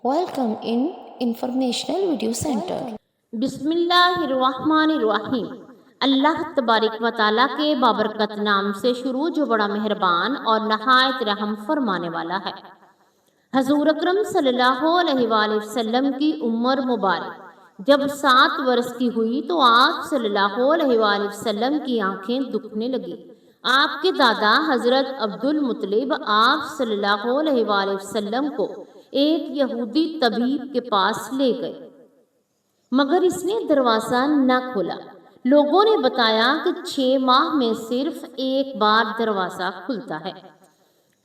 Welcome in Informational Video Center. بسم اللہ الرحمن الرحیم۔ اللہ تبارک و تعالیٰ کے بابرکت نام سے شروع جو بڑا مہربان اور نہایت رحم فرمانے والا ہے۔ حضور اکرم صلی اللہ علیہ وآلہ وسلم کی عمر مبارک جب 7 برس کی ہوئی تو آپ صلی اللہ علیہ وآلہ وسلم کی آنکھیں دکھنے لگی۔ آپ کے دادا حضرت عبد المطلب آپ صلی اللہ علیہ وآلہ وسلم کو ایک یہودی طبیب کے پاس لے گئے، مگر اس نے دروازہ نہ کھولا۔ لوگوں نے بتایا کہ 6 ماہ میں صرف ایک بار دروازہ کھلتا ہے۔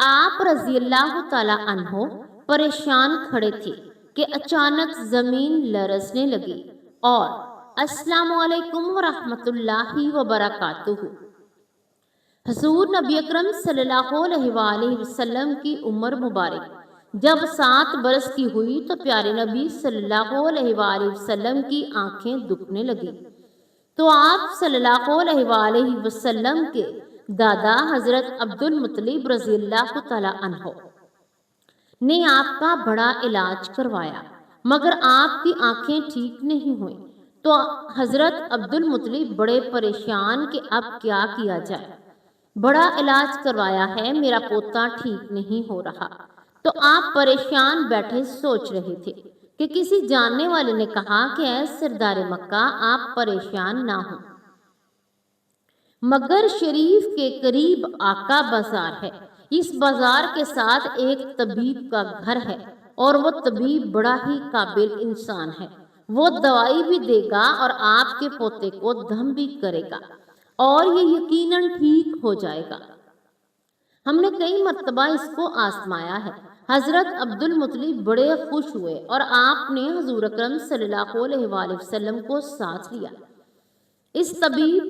آپ رضی اللہ تعالی عنہ پریشان کھڑے تھے کہ اچانک زمین لرزنے لگی اور السلام علیکم ورحمۃ اللہ وبرکاتہ۔ حضور نبی اکرم صلی اللہ علیہ وآلہ وسلم کی عمر مبارک جب 7 برس کی ہوئی تو پیارے نبی صلی اللہ علیہ وآلہ وسلم کی آنکھیں دکھنے لگی تو آپ صلی اللہ علیہ وآلہ وسلم کے دادا حضرت عبد المطلب رضی اللہ تعالی عنہ نے آپ کا بڑا علاج کروایا، مگر آپ کی آنکھیں ٹھیک نہیں ہوئیں تو حضرت عبد المطلب بڑے پریشان کہ اب کیا کیا جائے۔ بڑا علاج کروایا ہے، میرا پوتا ٹھیک نہیں ہو رہا۔ تو آپ پریشان بیٹھے سوچ رہے تھے کہ کسی جاننے والے نے کہا کہ اے سردار مکہ آپ پریشان نہ ہوں، مگر شریف کے قریب آقا بازار ہے، اس بازار کے ساتھ ایک طبیب کا گھر ہے اور وہ طبیب بڑا ہی قابل انسان ہے، وہ دوائی بھی دے گا اور آپ کے پوتے کو دم بھی کرے گا اور یہ یقیناً ٹھیک ہو جائے گا۔ ہم نے کئی مرتبہ اس کو آزمایا ہے۔ حضرت عبد المطلب بڑے خوش ہوئے اور آپ نے حضور اکرم صلی اللہ علیہ وآلہ وسلم کو ساتھ لیا۔ اس طبیب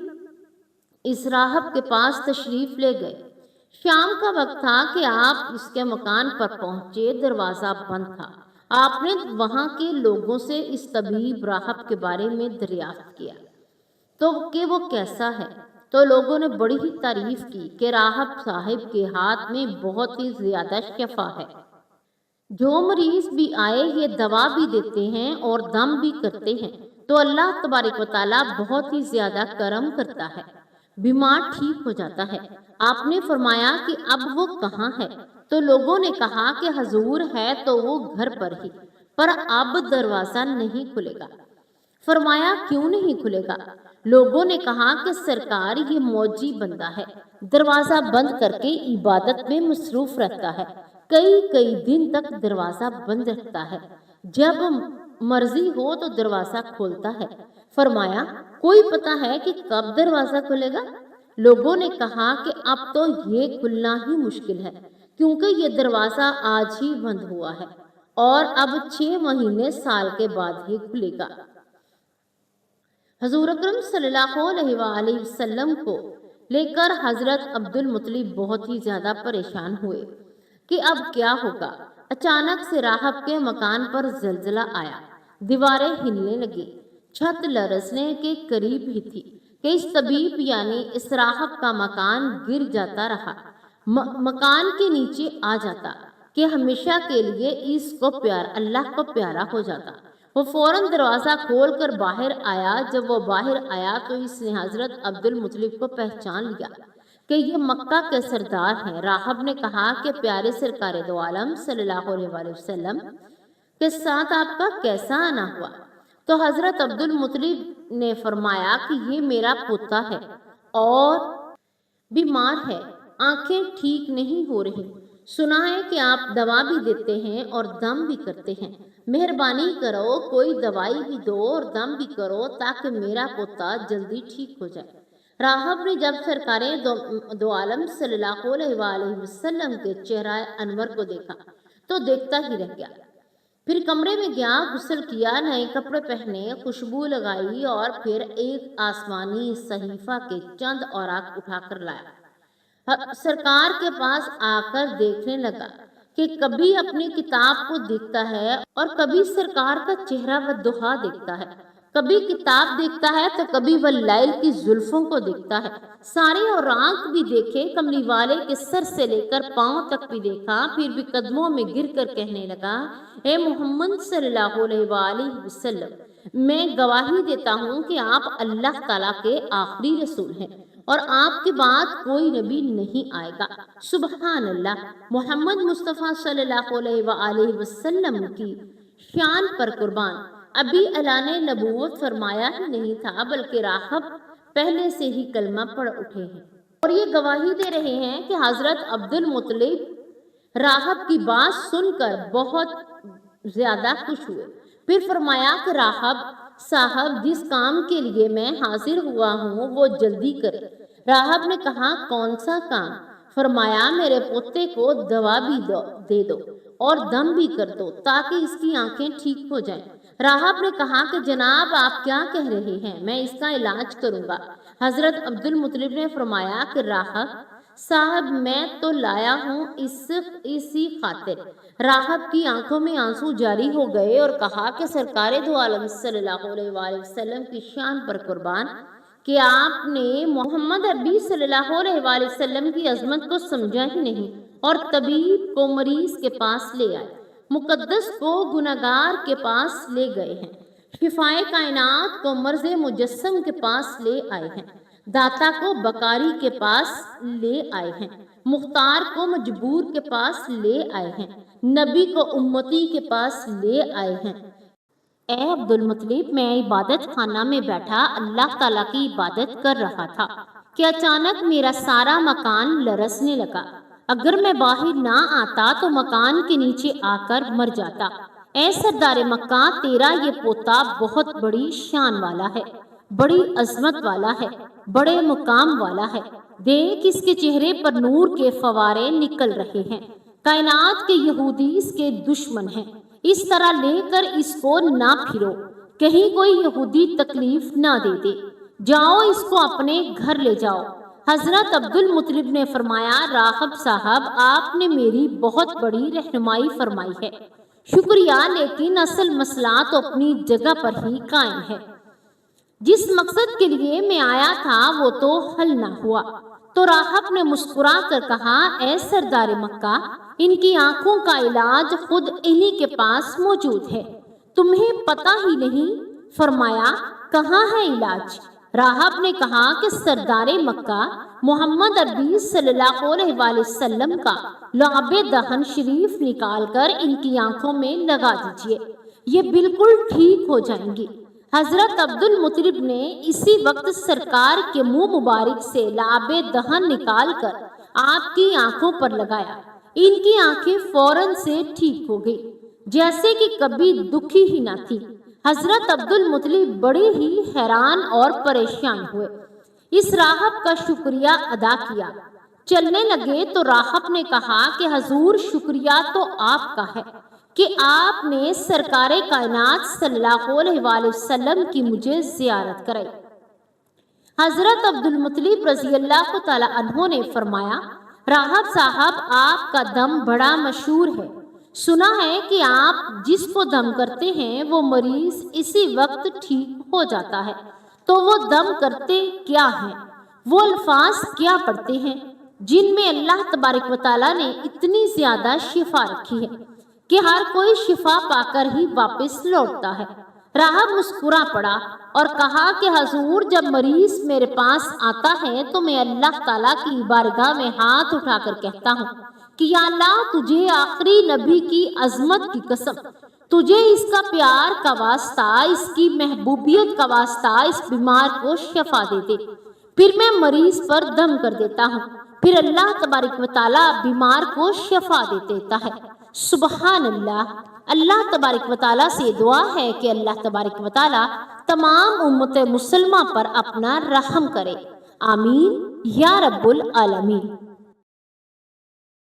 اس راہب کے پاس تشریف لے گئے۔ شام کا وقت تھا کہ آپ اس کے مکان پر پہنچے، دروازہ بند تھا۔ آپ نے وہاں کے لوگوں سے اس طبیب راہب کے بارے میں دریافت کیا تو کہ وہ کیسا ہے، تو لوگوں نے بڑی ہی تعریف کی کہ راہب صاحب کے ہاتھ میں بہت ہی زیادہ شفا ہے، جو مریض بھی آئے یہ دوا بھی دیتے ہیں اور دم بھی کرتے ہیں تو اللہ تبارک و تعالیٰ بہت ہی زیادہ کرم کرتا ہے، بیمار ٹھیک ہو جاتا ہے۔ آپ نے فرمایا کہ اب وہ کہاں ہے، تو لوگوں نے کہا کہ حضور ہے تو وہ گھر پر ہی، پر اب دروازہ نہیں کھلے گا۔ فرمایا کیوں نہیں کھلے گا؟ لوگوں نے کہا کہ سرکار یہ موجی بندہ ہے، دروازہ بند کر کے عبادت میں مصروف رہتا ہے، کئی دن تک دروازہ بند رکھتا ہے، جب مرضی ہو تو دروازہ کھولتا ہے۔ فرمایا کوئی پتہ ہے کہ کب دروازہ کھلے گا؟ لوگوں نے کہا کہ اب تو یہ کھلنا ہی مشکل ہے، کیونکہ یہ دروازہ آج ہی بند ہوا ہے اور اب 6 مہینے سال کے بعد ہی کھلے گا۔ حضور اکرم صلی اللہ علیہ وآلہ وسلم کو لے کر حضرت عبد المطلب بہت ہی زیادہ پریشان ہوئے کہ اب کیا ہوگا۔ اچانک سے راہب کے مکان پر زلزلہ آیا، دیواریں ہلنے لگی، چھت لرزنے کے قریب ہی تھی کہ اس طبیب یعنی اس راہب کا مکان گر جاتا رہا، مکان کے نیچے آ جاتا کہ ہمیشہ کے لیے اس کو اللہ کو پیارا ہو جاتا۔ وہ فوراً دروازہ کھول کر باہر آیا۔ جب وہ باہر آیا تو اس نے حضرت عبد المطلب کو پہچان لیا کہ یہ مکہ کے سردار ہیں۔ راہب نے کہا کہ پیارے سرکار دو عالم صلی اللہ علیہ وآلہ وسلم کے ساتھ آپ کا کیسا آنا ہوا؟ تو حضرت عبد المطلب نے فرمایا کہ یہ میرا پوتا ہے اور بیمار ہے، آنکھیں ٹھیک نہیں ہو رہی، سنا ہے کہ آپ دوا بھی دیتے ہیں اور دم بھی کرتے ہیں، مہربانی کرو کوئی دوائی بھی دو اور دم بھی کرو تاکہ میرا پوتا جلدی ٹھیک ہو جائے۔ راہب نے جب سرکار دو عالم صلی اللہ علیہ وآلہ وسلم کے چہرہ انور کو دیکھا تو دیکھتا ہی رہ گیا، پھر کمرے میں گیا، غسل کیا، نئے کپڑے پہنے، خوشبو لگائی اور پھر ایک آسمانی صحیفہ کے چند اوراق اٹھا کر لایا۔ سرکار کے پاس آ کر دیکھنے لگا کہ کبھی اپنی کتاب کو دیکھتا ہے اور کبھی سرکار کا چہرہ و دہا دیکھتا ہے۔ کبھی کتاب دیکھتا ہے تو کبھی وہ لیل کی زلفوں کو دیکھتا ہے۔ سارے اور آنکھ بھی دیکھے، کملی والے کے سر سے لے کر پاؤں تک بھی دیکھا، پھر بھی قدموں میں گر کر کہنے لگا، اے محمد صلی اللہ علیہ وآلہ وسلم، میں گواہی دیتا ہوں کہ آپ اللہ تعالیٰ کے آخری رسول ہیں اور آپ کے بعد کوئی نبی نہیں آئے گا۔ سبحان اللہ، محمد مصطفیٰ صلی اللہ علیہ وآلہ وسلم کی شان پر قربان۔ ابھی اعلان نبوت فرمایا ہی نہیں تھا، بلکہ راہب پہلے سے ہی کلمہ پڑھ اٹھے ہیں اور یہ گواہی دے رہے ہیں کہ حضرت عبد المطلب راہب کی بات سن کر بہت زیادہ خوش ہوئے۔ پھر فرمایا کہ راہب صاحب، جس کام کے لیے میں حاضر ہوا ہوں وہ جلدی کرے۔ راہب نے کہا، کون سا کام؟ فرمایا، میرے پوتے کو دوا بھی دے دو اور دم بھی کر دو تاکہ اس کی آنکھیں ٹھیک ہو جائیں۔ راہب نے کہا کہ جناب آپ کیا کہہ رہے ہیں، میں اس کا علاج کروں گا۔ حضرت عبد المطلب نے فرمایا کہ راہب صاحب، میں تو لایا ہوں اسی خاطر۔ راہب کی آنکھوں میں آنسو جاری ہو گئے اور کہا کہ سرکار دو عالم صلی اللہ علیہ وآلہ وسلم کی شان پر قربان کہ آپ نے محمد عربی صلی اللہ علیہ وآلہ وسلم کی عظمت کو سمجھا ہی نہیں اور طبیب کو مریض کے پاس لے آئے، مقدس کو گناہگار کے پاس لے گئے ہیں، شفائے کائنات کو مرض مجسم کے پاس لے آئے ہیں، داتا کو بکاری کے پاس لے آئے ہیں، مختار کو مجبور کے پاس لے آئے ہیں، نبی کو امتی کے پاس لے آئے ہیں۔ اے عبد المطلب، میں عبادت خانہ میں بیٹھا اللہ تعالیٰ کی عبادت کر رہا تھا کہ اچانک میرا سارا مکان لرزنے لگا۔ اگر میں باہر نہ آتا تو مکان کے نیچے آ کر مر جاتا۔ اے سردار مکہ، تیرا یہ پوتا بہت بڑی شان والا ہے، بڑی عظمت والا ہے، بڑے مقام والا ہے۔ دیکھ، اس کے چہرے پر نور کے فوارے نکل رہے ہیں۔ کائنات کے یہودی اس کے دشمن ہیں، اس طرح لے کر اس کو نہ پھرو، کہیں کوئی یہودی تکلیف نہ دے دے۔ جاؤ، اس کو اپنے گھر لے جاؤ۔ حضرت عبد المطلب نے فرمایا، راہب صاحب، آپ نے میری بہت بڑی رہنمائی فرمائی ہے، شکریہ، لیکن اصل مسئلہ تو اپنی جگہ پر ہی قائم ہے۔ جس مقصد کے لیے میں آیا تھا وہ تو حل نہ ہوا۔ تو راہب نے مسکرا کر کہا، اے سردار مکہ، ان کی آنکھوں کا علاج خود انہی کے پاس موجود ہے، تمہیں پتہ ہی نہیں؟ فرمایا، کہاں ہے علاج؟ راہب نے کہا کہ سردار مکہ محمد عربی صلی اللہ علیہ وآلہ وسلم کا لعاب دہن شریف نکال کر ان کی آنکھوں میں لگا دیجئے، یہ بالکل ٹھیک ہو جائیں گی۔ حضرت عبد المطلب نے اسی وقت سرکار کے منہ مبارک سے لعاب دہن نکال کر آپ کی آنکھوں پر لگایا۔ ان کی آنکھیں فوراً سے ٹھیک ہو گئی، جیسے کہ کبھی دکھی ہی نہ تھی۔ حضرت عبد المطلب بڑے ہی حیران اور پریشان ہوئے، اس راہب کا شکریہ ادا کیا۔ چلنے لگے تو راہب نے کہا کہ حضور، شکریہ تو آپ کا ہے کہ آپ نے سرکار کائنات صلی اللہ علیہ وآلہ وسلم کی مجھے زیارت کرائی۔ حضرت عبد المطلب رضی اللہ تعالی عنہ نے فرمایا، راہب صاحب، آپ کا دم بڑا مشہور ہے، سنا ہے کہ آپ جس کو دم کرتے ہیں وہ مریض اسی وقت ٹھیک ہو جاتا ہے، تو وہ دم کرتے کیا ہیں؟ وہ الفاظ کیا پڑھتے ہیں جن میں اللہ تبارک و تعالیٰ نے اتنی زیادہ شفا رکھی ہے کہ ہر کوئی شفا پا کر ہی واپس لوٹتا ہے؟ راہب مسکرا پڑا اور کہا کہ حضور، جب مریض میرے پاس آتا ہے تو میں اللہ تعالیٰ کی بارگاہ میں ہاتھ اٹھا کر کہتا ہوں کہ یا اللہ، تجھے آخری نبی کی عظمت کی قسم، تجھے اس کا پیار کا واسطہ، اس کی محبوبیت کا واسطہ اس بیمار کو شفا دے دے۔ پھر میں مریض پر دم کر دیتا ہوں، پھر اللہ تبارک و تعالیٰ بیمار کو شفا دے دیتا ہے۔ سبحان اللہ۔ اللہ تبارک و تعالیٰ سے دعا ہے کہ اللہ تبارک و تعالیٰ تمام امت مسلمہ پر اپنا رحم کرے، آمین یا رب العالمین۔